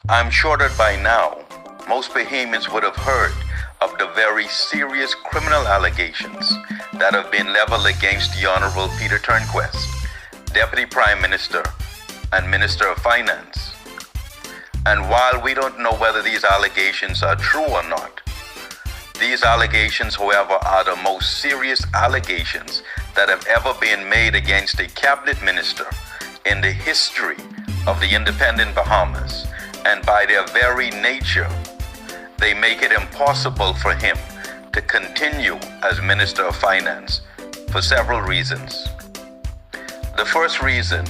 I'm sure that by now, most Bahamians would have heard of the very serious criminal allegations that have been leveled against the Honorable Peter Turnquest, Deputy Prime Minister and Minister of Finance. And while we don't know whether these allegations are true or not, these allegations, however, are the most serious allegations that have ever been made against a cabinet minister in the history of the independent Bahamas. And by their very nature, they make it impossible for him to continue as Minister of Finance for several reasons. The first reason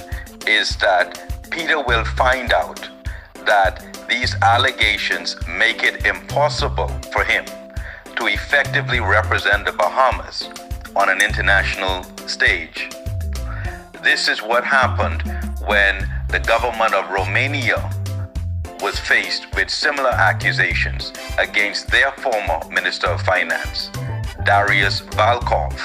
is that Peter will find out that these allegations make it impossible for him to effectively represent the Bahamas on an international stage. This is what happened when the government of Romania was faced with similar accusations against their former Minister of Finance, Darius Valkov.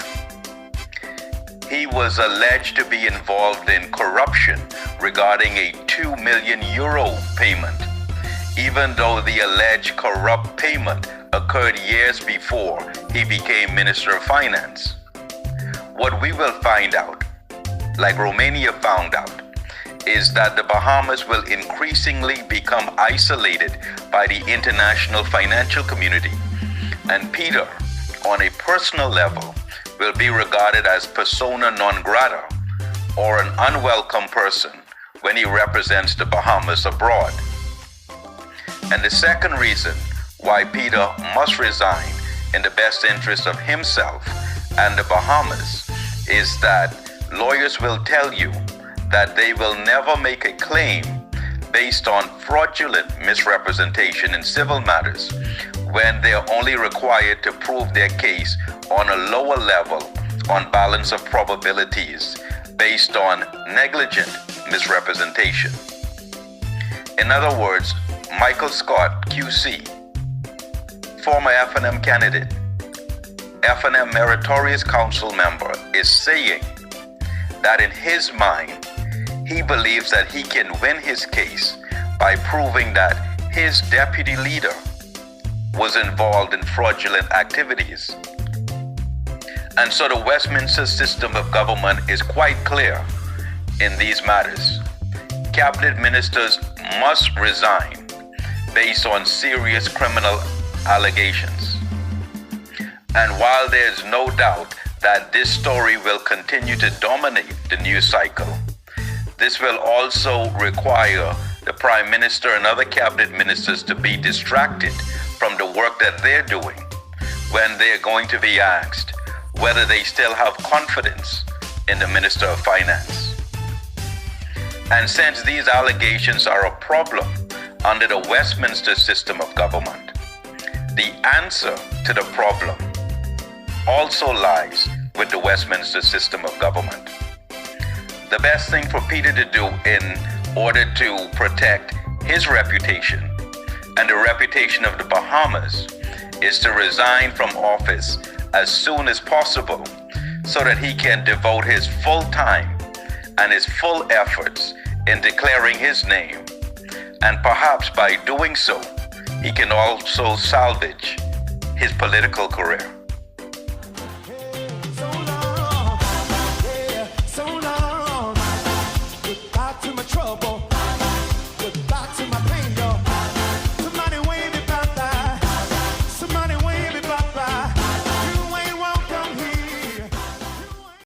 He was alleged to be involved in corruption regarding a €2 million payment, even though the alleged corrupt payment occurred years before he became Minister of Finance. What we will find out, like Romania found out, is that the Bahamas will increasingly become isolated by the international financial community, and Peter, on a personal level, will be regarded as persona non grata, or an unwelcome person, when he represents the Bahamas abroad. And the second reason why Peter must resign in the best interest of himself and the Bahamas is that lawyers will tell you that they will never make a claim based on fraudulent misrepresentation in civil matters when they are only required to prove their case on a lower level on balance of probabilities based on negligent misrepresentation. In other words, Michael Scott, QC, former F&M candidate, F&M Meritorious Council member, is saying that in his mind, he believes that he can win his case by proving that his deputy leader was involved in fraudulent activities. And so the Westminster system of government is quite clear in these matters. Cabinet ministers must resign based on serious criminal allegations. And while there's no doubt that this story will continue to dominate the news cycle, this will also require the Prime Minister and other cabinet ministers to be distracted from the work that they're doing when they're going to be asked whether they still have confidence in the Minister of Finance. And since these allegations are a problem under the Westminster system of government, the answer to the problem also lies with the Westminster system of government. The best thing for Peter to do in order to protect his reputation and the reputation of the Bahamas is to resign from office as soon as possible so that he can devote his full time and his full efforts in declaring his name. And perhaps by doing so, he can also salvage his political career.